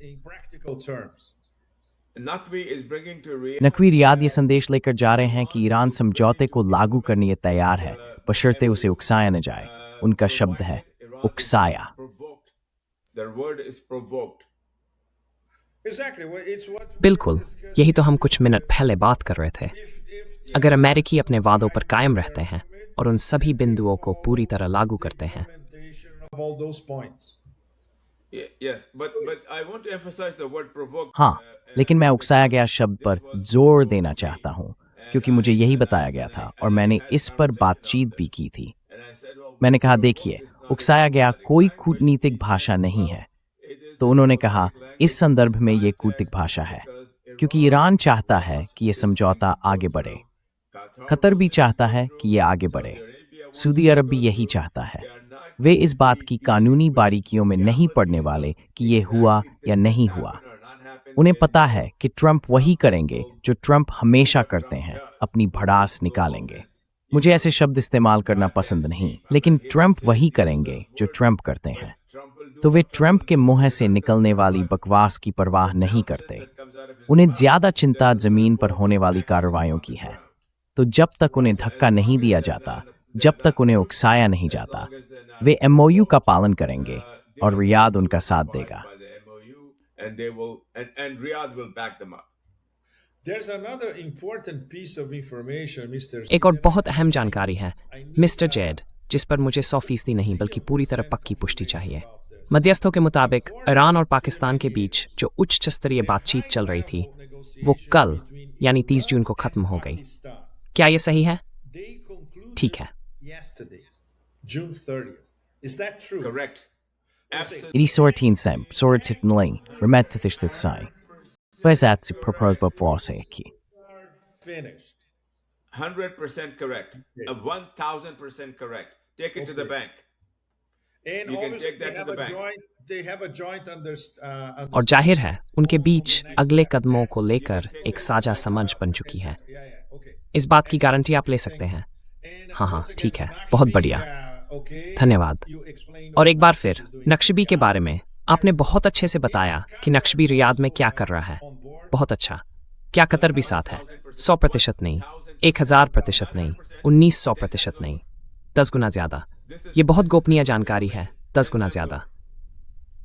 in practical terms? Naqvi is bringing to Riyadh Naqvi Riyadh ये संदेश लेकर जा रहे हैं कि ईरान समझौते को लागू करने ये तैयार है, बशर्ते उसे उकसाया न जाए। उनका शब्द है उकसाया। provoked. Their word is provoked. Exactly. It's what बिल्कुल, यही तो हम कुछ मिनट पहले बात कर रहे थे। अगर अमेरिकी अपने वादों पर कायम रहते हैं और उन सभी बिंदुओं को पूरी तरह लागू करते हैं, implementation of all those points. Yes, but I want to emphasize the word provoked. हाँ, लेकिन मैं उकसाया गया शब्द पर जोर देना चाहता हूँ, क्योंकि मुझे यही बताया गया था और मैंने इस पर बातचीत भी की थी। And I said, well, मैंने कहा, देखिए, उकसाया गया कोई कूटनीतिक भाषा नहीं है। तो उन्होंने कहा, इस संदर्भ में ये कूटनीतिक भाषा है, क्योंकि ईरान चाहता है कि ये समझौता आगे बढ़े। कतर भी चाहता है कि ये आगे बढ़े। सऊदी अरब भी यही चाहता है। वे इस बात की कानूनी बारीकियों में नहीं पड़ने वाले कि ये हुआ या नहीं हुआ। उन्हें पता है कि ट्रंप वही करेंगे जो ट्रंप हमेशा करते हैं, अपनी भड़ास निकालेंगे। मुझे ऐसे शब्द इस्तेमाल करना पसंद नहीं, लेकिन ट्रंप वही करेंगे जो ट्रंप करते हैं। तो वे ट्रंप के मुंह से निकलने वाली बकवास की परवाह नहीं करते। उन्हें ज्यादा चिंता जमीन पर होने वाली कार्रवाइयों की है। तो जब तक उन्हें धक्का नहीं दिया जाता, जब तक उन्हें उकसाया नहीं जाता, वे एमओयू का पालन करेंगे और रियाद उनका साथ देगा। by the MOU, and they will, and Riyadh will back them up. There's another important piece of information, Mr. एक और बहुत अहम जानकारी है, मिस्टर जेड, जिस पर मुझे 100% नहीं बल्कि पूरी तरह पक्की पुष्टि चाहिए। मध्यस्थों के मुताबिक ईरान और पाकिस्तान के बीच जो उच्च स्तरीय बातचीत चल रही थी, वो कल यानी 30 जून को खत्म हो गई। क्या ये सही है? They concluded ठीक है। yesterday, June 30th. Is that true? Correct. Absolutely. I sortin sem, sortit nling, remettish the sai. Vezat propose before aqui. Finished. 100% correct. 1000% correct. Take it to the bank. And You can obviously take that to the bank. they have a joint और जाहिर है उनके बीच अगले कदमों को लेकर एक साझा समझ बन चुकी है। okay. इस बात की गारंटी आप ले सकते हैं? And हाँ हाँ, once again, ठीक है, Naqshband, बहुत बढ़िया। okay, धन्यवाद। you explained और एक all बार that फिर he's doing. नक्शबी के बारे में आपने बहुत अच्छे से बताया कि नक्शबी रियाद में क्या कर रहा है। बहुत अच्छा। क्या कतर भी साथ है? 100% नहीं, 1000% नहीं, 1900% नहीं, 10 गुना ज्यादा। ये बहुत गोपनीय जानकारी है, 10 गुना ज्यादा।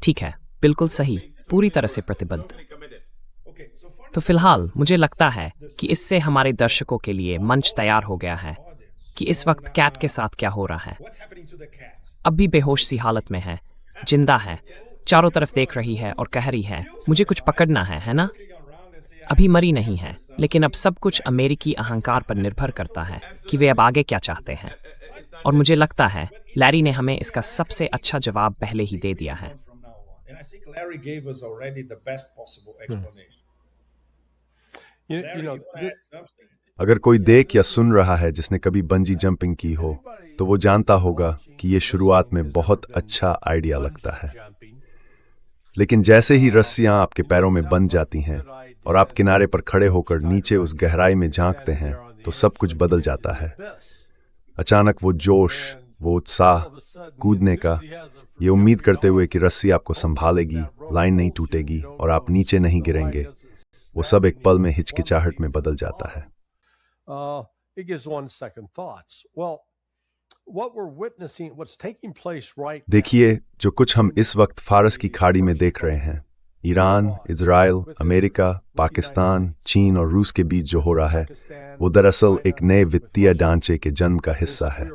ठीक है, बिल्कुल सही, पूरी तरह से प्रतिबद्ध। Okay, so for तो फिलहाल मुझे लगता है कि इससे हमारे दर्शकों के लिए मंच तैयार हो गया है कि इस वक्त कैट के साथ क्या हो रहा है। what's happening to the cat? अब भी बेहोश सी हालत में है, जिंदा है, चारों तरफ देख रही है और कह रही है, मुझे कुछ पकड़ना है ना? अभी मरी नहीं है, लेकिन अब सब कुछ अमेरिकी अहंकार पर निर्भर करता है कि वे अब आगे क्या चाहते हैं। और मुझे लगता है लैरी ने हमें इसका सबसे अच्छा जवाब पहले ही दे दिया है। From now on. And I think Larry gave us already the best possible explanation. You Larry, know, you wanna add something? अगर कोई देख या सुन रहा है जिसने कभी बंजी जंपिंग की हो, तो वो जानता होगा कि ये शुरुआत में बहुत अच्छा आइडिया लगता है। लेकिन जैसे ही रस्सियां आपके पैरों में बंध जाती हैं और आप किनारे पर खड़े होकर नीचे उस गहराई में झांकते हैं, तो सब कुछ बदल जाता है। अचानक वो जोश, वो उत्साह कूदने का, ये उम्मीद करते हुए कि रस्सी आपको संभालेगी, लाइन नहीं टूटेगी और आप नीचे नहीं गिरेंगे, वो सब एक पल में हिचकिचाहट में बदल जाता है। It gives one second thoughts. Well, what we're witnessing, what's taking place right now, देखिए, जो कुछ हम इस वक्त फारस की खाड़ी में देख रहे हैं, ईरान, इजराइल, अमेरिका, पाकिस्तान, चीन और रूस के बीच जो हो रहा है वो दरअसल एक नए वित्तीय ढांचे के जन्म का हिस्सा है।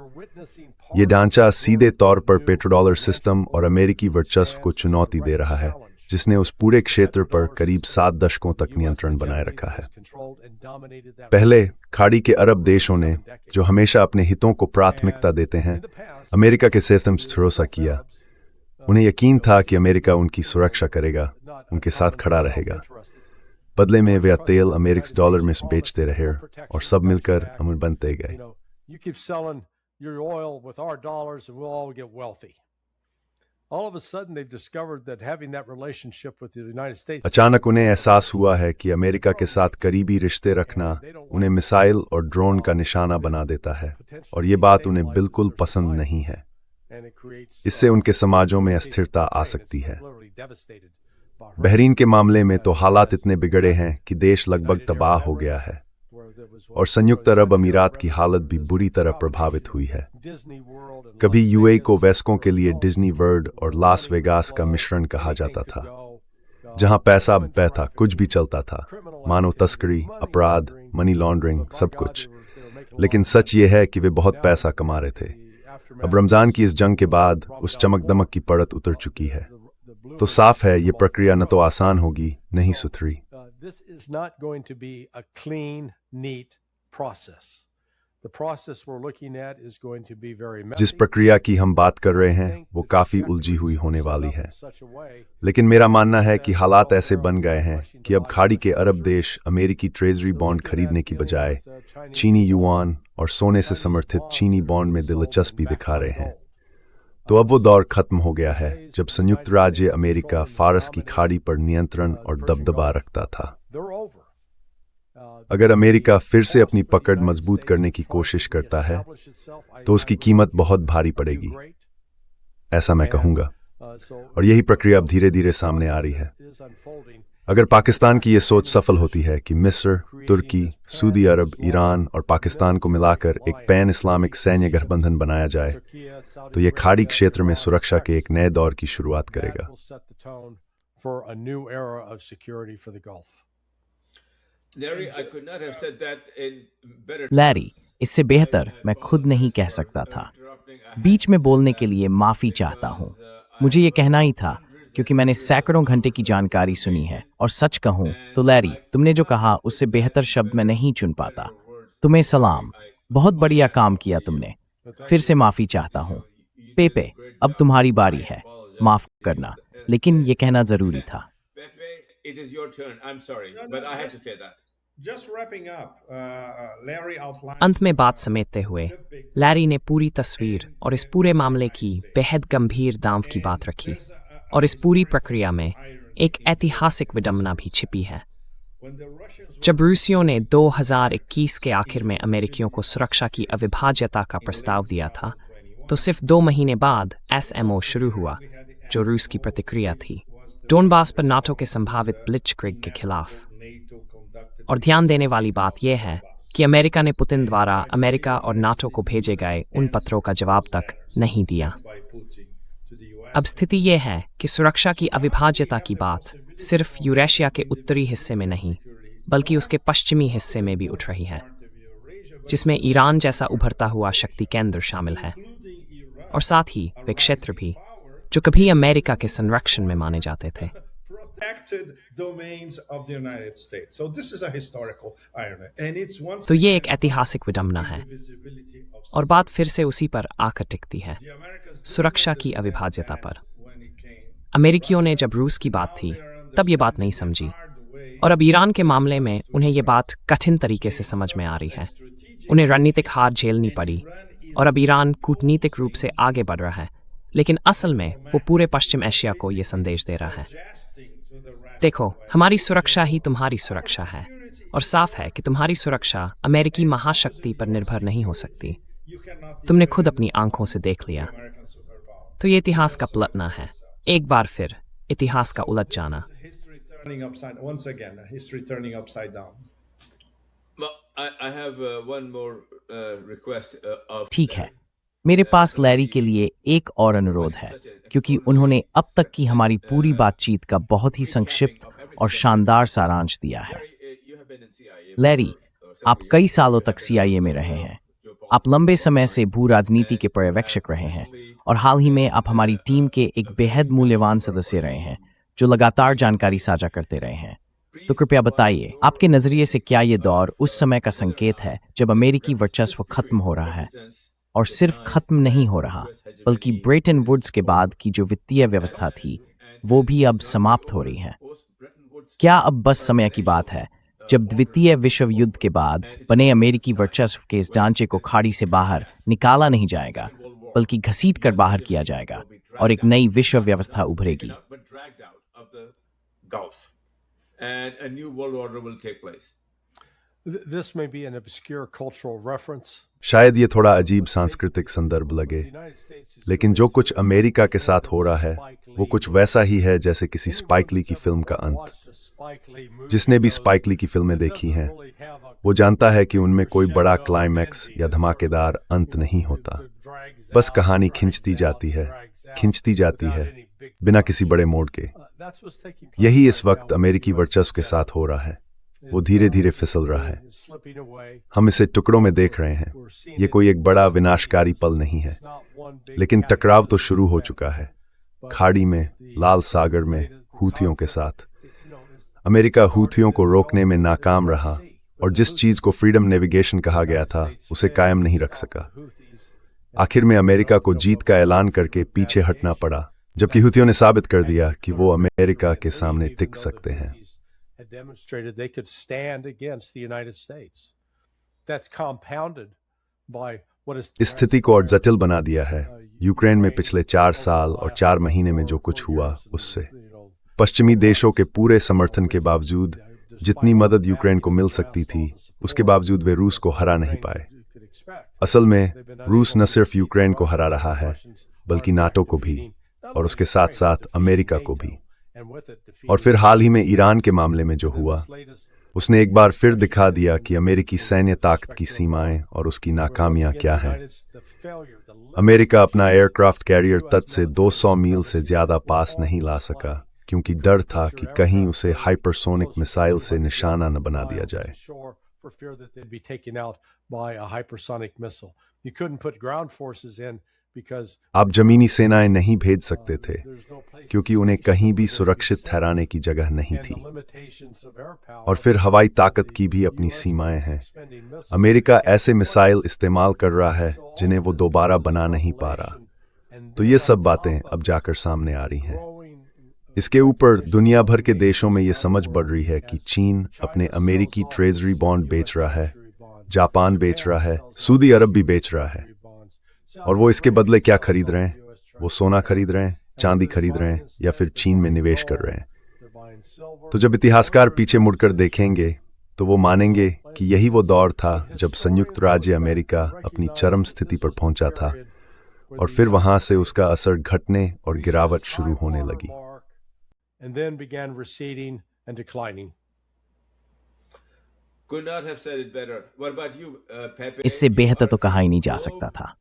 ये ढांचा सीधे तौर पर पेट्रोडॉलर सिस्टम और अमेरिकी वर्चस्व को चुनौती दे रहा है, जिसने उस पूरे क्षेत्र पर करीब 7 दशकों तक नियंत्रण बनाए रखा है। पहले खाड़ी के अरब देशों ने, जो हमेशा अपने हितों को प्राथमिकता देते हैं, अमेरिका के सिस्टम से भरोसा किया। उन्हें यकीन था कि अमेरिका उनकी सुरक्षा करेगा, उनके साथ खड़ा रहेगा। बदले में वे तेल अमेरिकी डॉलर में बेचते रहे और सब मिलकर अमीर बनते गए। You keep selling your oil with our dollars and we'll all get wealthy. All of a sudden they've discovered that having that relationship with the United States अचानक उन्हें एहसास हुआ है कि अमेरिका के साथ करीबी रिश्ते रखना उन्हें मिसाइल और ड्रोन का निशाना बना देता है, और ये बात उन्हें बिल्कुल पसंद नहीं है। इससे उनके समाजों में अस्थिरता आ सकती है। बहरीन के मामले में तो हालात इतने बिगड़े हैं कि देश लगभग तबाह हो गया है, और संयुक्त अरब अमीरात की हालत भी बुरी तरह प्रभावित हुई है। कभी यूएई को वयस्कों के लिए डिज्नी वर्ल्ड और लास वेगास का मिश्रण कहा जाता था, जहां पैसा बहता कुछ भी चलता था, मानव तस्करी, अपराध, मनी लॉन्ड्रिंग, सब कुछ। लेकिन सच ये है कि वे बहुत पैसा कमा रहे थे। अब रमजान की इस जंग के बाद उस चमक दमक की परत उतर चुकी है, तो साफ है ये प्रक्रिया न तो आसान होगी न ही सुथरी। This is not going to be a clean, neat process. The process we're looking at is going to be very messy. जिस प्रक्रिया की हम बात कर रहे हैं वो काफी उलझी हुई होने वाली है, लेकिन मेरा मानना है कि हालात ऐसे बन गए हैं कि अब खाड़ी के अरब देश अमेरिकी ट्रेजरी बॉन्ड खरीदने की बजाय चीनी युआन और सोने से समर्थित चीनी बॉन्ड में दिलचस्पी दिखा रहे हैं। तो अब वो दौर खत्म हो गया है जब संयुक्त राज्य अमेरिका फारस की खाड़ी पर नियंत्रण और दबदबा रखता था। अगर अमेरिका फिर से अपनी पकड़ मजबूत करने की कोशिश करता है तो उसकी कीमत बहुत भारी पड़ेगी, ऐसा मैं कहूंगा। और यही प्रक्रिया अब धीरे धीरे सामने आ रही है। अगर पाकिस्तान की ये सोच सफल होती है कि मिस्र, तुर्की, सऊदी अरब, ईरान और पाकिस्तान को मिलाकर एक पैन इस्लामिक सैन्य गठबंधन बनाया जाए, तो ये खाड़ी क्षेत्र में सुरक्षा के एक नए दौर की शुरुआत करेगा। लैरी, इससे बेहतर मैं खुद नहीं कह सकता था। बीच में बोलने के लिए माफी चाहता हूँ। मुझे ये कहना ही था क्योंकि मैंने सैकड़ों घंटे की जानकारी सुनी है, और सच कहूँ तो लैरी, तुमने जो कहा उससे बेहतर शब्द मैं नहीं चुन पाता। तुम्हें सलाम, बहुत बढ़िया काम किया तुमने। फिर से माफी चाहता हूँ। पेपे, अब तुम्हारी बारी है। माफ करना, लेकिन ये कहना जरूरी था। It is your turn. I'm sorry, but I had to say that. Just wrapping up, Larry outlined. अंत में बात समेटते हुए लैरी ने पूरी तस्वीर और इस पूरे मामले की बेहद गंभीर दांव की बात रखी, और इस पूरी प्रक्रिया में एक ऐतिहासिक विडंबना भी छिपी है। जब रूसियों ने 2021 के आखिर में अमेरिकियों को सुरक्षा की अविभाज्यता का प्रस्ताव दिया था, तो सिर्फ 2 महीने बाद SMO शुरू हुआ, जो रूस की प्रतिक्रिया थी डोनबास पर नाटो के संभावित ब्लिट्जक्रिग के खिलाफ। और ध्यान देने वाली बात यह है कि अमेरिका ने पुतिन द्वारा अमेरिका और नाटो को भेजे गए उन पत्रों का जवाब तक नहीं दिया। अब स्थिति यह है कि सुरक्षा की अविभाज्यता की बात सिर्फ यूरेशिया के उत्तरी हिस्से में नहीं, बल्कि उसके पश्चिमी हिस्से में भी उठ रही है, जिसमें ईरान जैसा उभरता हुआ शक्ति केंद्र शामिल है, और साथ ही वे क्षेत्र भी जो कभी अमेरिका के संरक्षण में माने जाते थे। Protected domains of the United States. So this is a historical irony, and it's one. तो ये एक ऐतिहासिक विडंबना है, और बात फिर से उसी पर आकर टिकती है, सुरक्षा की अविभाज्यता पर। अमेरिकियों ने जब रूस की बात थी तब ये बात नहीं समझी, और अब ईरान के मामले में उन्हें ये बात कठिन तरीके से समझ में आ रही है। उन्हें रणनीतिक हार झेलनी पड़ी, और अब ईरान कूटनीतिक रूप से आगे बढ़ रहा है, लेकिन असल में वो पूरे पश्चिम एशिया को ये संदेश दे रहा है, देखो, हमारी सुरक्षा ही तुम्हारी सुरक्षा है, और साफ है कि तुम्हारी सुरक्षा अमेरिकी महाशक्ति पर निर्भर नहीं हो सकती। तुमने खुद अपनी आंखों से देख लिया। तो ये इतिहास का पलटना है, एक बार फिर इतिहास का उलट जाना। Once again, history turning upside down. Well, I have one more request of. ठीक है, मेरे पास लैरी के लिए एक और अनुरोध है, क्योंकि उन्होंने अब तक की हमारी पूरी बातचीत का बहुत ही संक्षिप्त और शानदार सारांश दिया है। लैरी, आप कई सालों तक CIA में रहे हैं। आप लंबे समय से भू राजनीति के पर्यवेक्षक रहे हैं और हाल ही में आप हमारी टीम के एक बेहद मूल्यवान सदस्य रहे हैं जो लगातार जानकारी साझा करते रहे हैं। तो कृपया बताइए, आपके नजरिए से क्या ये दौर उस समय का संकेत है जब अमेरिकी वर्चस्व खत्म हो रहा है, और सिर्फ खत्म नहीं हो रहा बल्कि ब्रेटन वुड्स के बाद की जो वित्तीय व्यवस्था थी वो भी अब समाप्त हो रही है? क्या अब बस समय की बात है जब द्वितीय विश्व युद्ध के बाद बने अमेरिकी वर्चस्व के इस ढांचे को खाड़ी से बाहर निकाला नहीं जाएगा बल्कि घसीट कर बाहर किया जाएगा और एक नई विश्व व्यवस्था उभरेगी? This may be an obscure cultural reference. शायद ये थोड़ा अजीब सांस्कृतिक संदर्भ लगे, लेकिन जो कुछ अमेरिका के साथ हो रहा है वो कुछ वैसा ही है जैसे किसी स्पाइक ली की फिल्म का अंत। जिसने भी स्पाइक ली की फिल्में देखी हैं वो जानता है कि उनमें कोई बड़ा क्लाइमैक्स या धमाकेदार अंत नहीं होता। बस कहानी खिंचती जाती है बिना किसी बड़े मोड़ के। यही इस वक्त अमेरिकी वर्चस्व के साथ हो रहा है। वो धीरे धीरे फिसल रहा है। हम इसे टुकड़ों में देख रहे हैं। ये कोई एक बड़ा विनाशकारी पल नहीं है, लेकिन टकराव तो शुरू हो चुका है। खाड़ी में, लाल सागर में, हूथियों के साथ। अमेरिका हूथियों को रोकने में नाकाम रहा और जिस चीज को फ्रीडम नेविगेशन कहा गया था उसे कायम नहीं रख सका। आखिर में अमेरिका को जीत का ऐलान करके पीछे हटना पड़ा, जबकि हूथियों ने साबित कर दिया कि वो अमेरिका के सामने टिक सकते हैं। Had demonstrated they could stand against the United States. That's compounded by what is इस स्थिति को और जटिल बना दिया है यूक्रेन में पिछले 4 साल और 4 महीने में जो कुछ हुआ उससे। पश्चिमी देशों के पूरे समर्थन के बावजूद जितनी मदद यूक्रेन को मिल सकती थी उसके बावजूद वे रूस को हरा नहीं पाए। असल में रूस न सिर्फ यूक्रेन को हरा रहा है बल्कि नाटो को भी, और उसके साथ साथ अमेरिका को भी। और फिर हाल ही में ईरान के मामले में जो हुआ उसने एक बार फिर दिखा दिया कि अमेरिकी सैन्य ताकत की सीमाएं और उसकी नाकामियां क्या हैं। अमेरिका अपना एयरक्राफ्ट कैरियर तट से 200 मील से ज्यादा पास नहीं ला सका क्योंकि डर था कि कहीं उसे हाइपरसोनिक मिसाइल से निशाना न बना दिया जाए। आप जमीनी सेनाएं नहीं भेज सकते थे क्योंकि उन्हें कहीं भी सुरक्षित ठहराने की जगह नहीं थी। और फिर हवाई ताकत की भी अपनी सीमाएं हैं। अमेरिका ऐसे मिसाइल इस्तेमाल कर रहा है जिन्हें वो दोबारा बना नहीं पा रहा। तो ये सब बातें अब जाकर सामने आ रही हैं। इसके ऊपर दुनिया भर के देशों में ये समझ बढ़ रही है कि चीन अपने अमेरिकी ट्रेजरी बॉन्ड बेच रहा है, जापान बेच रहा है, सऊदी अरब भी बेच रहा है। और वो इसके बदले क्या खरीद रहे हैं? वो सोना खरीद रहे हैं, चांदी खरीद रहे हैं या फिर चीन में निवेश कर रहे हैं। तो जब इतिहासकार पीछे मुड़कर देखेंगे तो वो मानेंगे कि यही वो दौर था जब संयुक्त राज्य अमेरिका अपनी चरम स्थिति पर पहुंचा था और फिर वहां से उसका असर घटने और गिरावट शुरू होने लगी। इससे बेहतर तो कहा ही नहीं जा सकता था।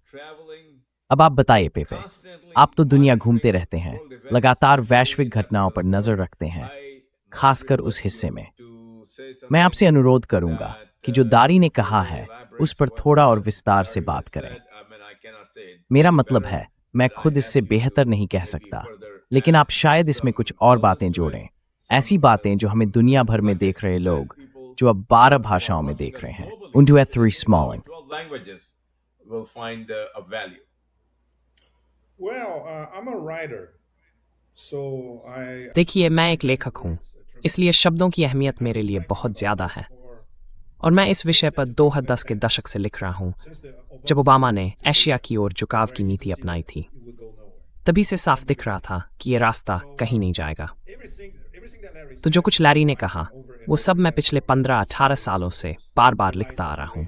अब आप बताइए पेपे, आप तो दुनिया घूमते रहते हैं, लगातार वैश्विक घटनाओं पर नजर रखते हैं, खासकर उस हिस्से में। मैं आपसे अनुरोध करूंगा कि जो दारी ने कहा है उस पर थोड़ा और विस्तार से बात करें। मेरा मतलब है, मैं खुद इससे बेहतर नहीं कह सकता, लेकिन आप शायद इसमें कुछ और बातें जोड़ें, ऐसी बातें जो हमें दुनिया भर में देख रहे लोग जो अब 12 भाषाओं में देख रहे हैं, उनटू एथरी स्मॉलिंग। देखिए, मैं एक लेखक हूँ, इसलिए शब्दों की अहमियत मेरे लिए बहुत ज़्यादा है। और मैं इस विषय पर 2010 के दशक से लिख रहा हूँ, जब ओबामा ने एशिया की ओर झुकाव की नीति अपनाई थी। तभी से साफ दिख रहा था कि ये रास्ता कहीं नहीं जाएगा। तो जो कुछ लैरी ने कहा वो सब मैं पिछले 15-18 सालों से बार बार लिखता आ रहा हूँ।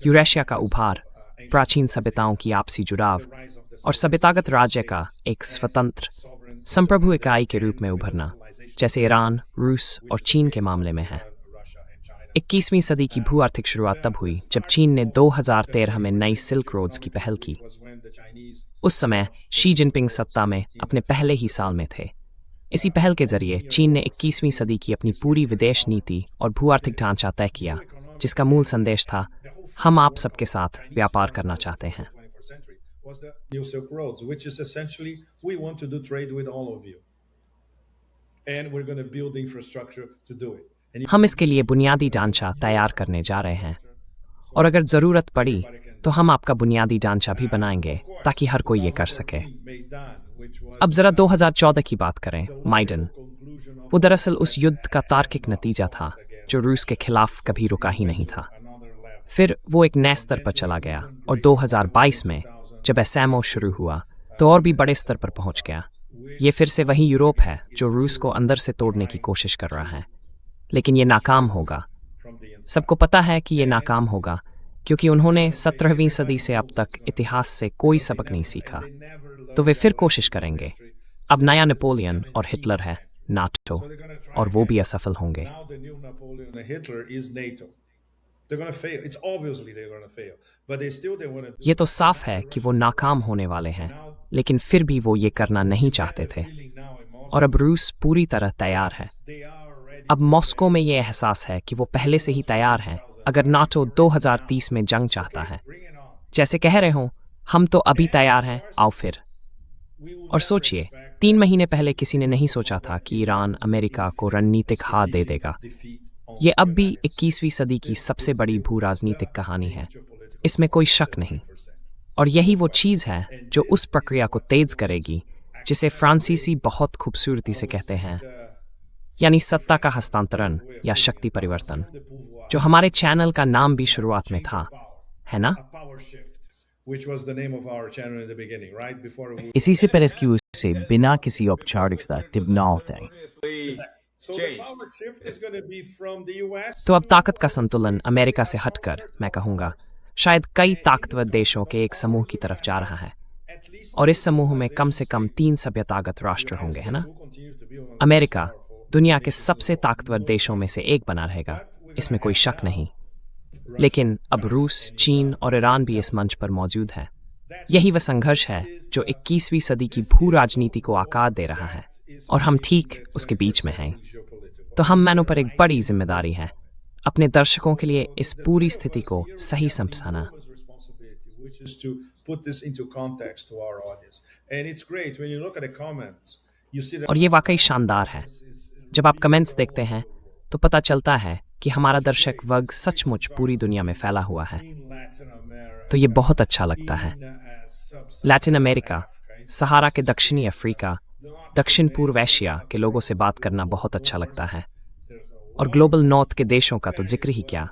यूरेशिया का उभार, प्राचीन सभ्यताओं की आपसी जुड़ाव और सभ्यतागत राज्य का एक स्वतंत्र संप्रभु इकाई के रूप में उभरना, जैसे ईरान, रूस और चीन के मामले में है। 21वीं सदी की भू आर्थिक शुरुआत तब हुई जब चीन ने 2013 में नई सिल्क रोड्स की पहल की। उस समय शी जिनपिंग सत्ता में अपने पहले ही साल में थे। इसी पहल के जरिए चीन ने 21वीं सदी की अपनी पूरी विदेश नीति और भू आर्थिक ढांचा तय किया, जिसका मूल संदेश था, हम आप सबके साथ व्यापार करना चाहते हैं। Was the New Silk Roads, which is essentially we want to do trade with all of you, and we're going to build the infrastructure to do it. And हम इसके लिए बुनियादी ढांचा तैयार करने जा रहे हैं, और अगर जरूरत पड़ी तो हम आपका बुनियादी ढांचा भी बनाएंगे ताकि हर कोई ये कर सके। अब जरा 2014 की बात करें। माइडन, वो दरअसल उस युद्ध का तार्किक नतीजा था जो रूस के खिलाफ कभी रुका ही नहीं था। फिर वो एक नए स्तर पर चला गया और 2022 में जब एसएमओ शुरू हुआ तो और भी बड़े स्तर पर पहुंच गया। ये फिर से वही यूरोप है जो रूस को अंदर से तोड़ने की कोशिश कर रहा है, लेकिन ये नाकाम होगा। सबको पता है कि ये नाकाम होगा क्योंकि उन्होंने 17वीं सदी से अब तक इतिहास से कोई सबक नहीं सीखा, तो वे फिर कोशिश करेंगे। अब नया नेपोलियन और हिटलर है नाटो, और वो भी असफल होंगे। now the new Napoleon and Hitler is NATO. They're going to fail. It's obviously they're going to fail, but they want to. ये तो साफ है कि वो नाकाम होने वाले हैं, लेकिन फिर भी वो ये करना नहीं चाहते थे, और अब रूस पूरी तरह तैयार है। अब मॉस्को में ये एहसास है कि वो पहले से ही तैयार हैं अगर नाटो 2030 में जंग चाहता है। जैसे कह रहे हो, हम तो अभी तैयार हैं, आओ फिर। और सोचिए, 3 महीने पहले किसी ने नहीं सोचा था कि ईरान अमेरिका को रणनीतिक हाथ दे देगा। ये अब भी 21वीं सदी की सबसे बड़ी भू राजनीतिक कहानी है, इसमें कोई शक नहीं। और यही वो चीज़ है जो उस प्रक्रिया को तेज करेगी जिसे फ्रांसीसी बहुत खूबसूरती से कहते हैं, यानी सत्ता का हस्तांतरण या शक्ति परिवर्तन, जो हमारे चैनल का नाम भी शुरुआत में था, है ना? Which was the name of our channel in the beginning, right? Before we... इसी से पेरेस्क्यू से बिना किसी औपचारिकता टिब्नाओ थे। So the power shift is going to be from the US. तो अब ताकत का संतुलन अमेरिका से हटकर, मैं कहूँगा, शायद कई ताकतवर देशों के एक समूह की तरफ जा रहा है, और इस समूह में कम से कम 3 सभ्यतागत राष्ट्र होंगे, है ना? अमेरिका दुनिया के सबसे ताकतवर देशों में से एक बना रहेगा, इसमें कोई शक नहीं। लेकिन अब रूस, चीन और ईरान भी इस मंच पर मौजूद है। यही वह संघर्ष है जो 21वीं सदी की भू राजनीति को आकार दे रहा है, और हम ठीक उसके बीच में हैं। तो हम मैनों पर एक बड़ी जिम्मेदारी है अपने दर्शकों के लिए इस पूरी स्थिति को सही समझाना। Which is to put this into context to our audience. And it's great when you look at the comments, you see that और ये वाकई शानदार है। जब आप कमेंट्स देखते हैं तो पता चलता है कि हमारा दर्शक वर्ग सचमुच पूरी दुनिया में फैला हुआ है, Latin America, तो ये बहुत अच्छा लगता है। लैटिन अमेरिका, सहारा के दक्षिणी अफ्रीका, दक्षिण पूर्व एशिया के लोगों से बात करना बहुत अच्छा लगता है। और ग्लोबल नॉर्थ के देशों का तो जिक्र ही क्या।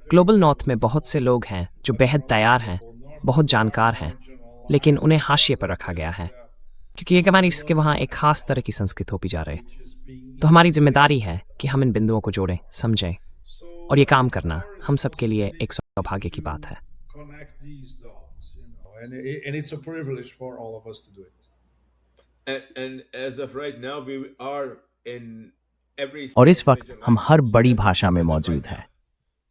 ग्लोबल नॉर्थ में बहुत से लोग हैं जो बेहद तैयार हैं, बहुत जानकार हैं, लेकिन उन्हें हाशिए पर रखा गया है क्योंकि एक हमारी इसके वहाँ एक खास तरह की संस्कृति होती जा रही है। तो हमारी जिम्मेदारी है कि हम इन बिंदुओं को जोड़ें, समझें, और ये काम करना हम सबके लिए एक सौभाग्य की बात है। connect these dots, and it's a privilege for all of us to do it. And as of right now, we are in every. और इस वक्त हम हर बड़ी भाषा में मौजूद हैं।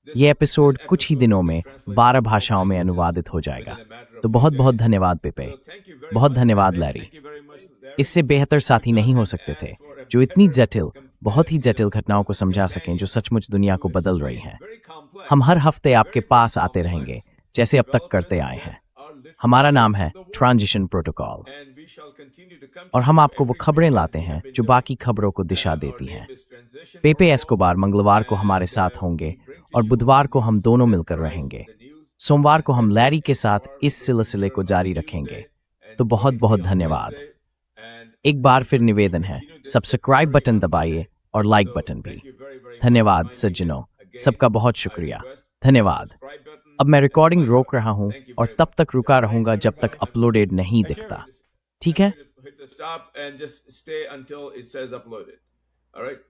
ये एपिसोड कुछ ही दिनों में 12 भाषाओं में अनुवादित हो जाएगा। तो बहुत बहुत धन्यवाद पेपे, बहुत धन्यवाद लैरी। इससे बेहतर साथी नहीं हो सकते थे जो इतनी जटिल, बहुत ही जटिल घटनाओं को समझा सकें जो सचमुच दुनिया को बदल रही हैं। हम हर हफ्ते आपके पास आते रहेंगे जैसे अब तक करते आए हैं। हमारा नाम है ट्रांजिशन प्रोटोकॉल, और हम आपको वो खबरें लाते हैं जो बाकी खबरों को दिशा देती हैं। पेपे एस्कोबार मंगलवार को हमारे साथ होंगे और बुधवार को हम दोनों मिलकर रहेंगे। सोमवार को हम लैरी के साथ इस सिलसिले को जारी रखेंगे। तो बहुत बहुत धन्यवाद। एक बार फिर निवेदन है, सब्सक्राइब बटन दबाइए और लाइक बटन भी। धन्यवाद सज्जनों, सबका बहुत शुक्रिया, धन्यवाद। अब मैं रिकॉर्डिंग रोक रहा हूं और तब तक रुका रहूंगा जब तक अपलोडेड नहीं दिखता। ठीक है? Hit the stop and just stay until it says uploaded. All right.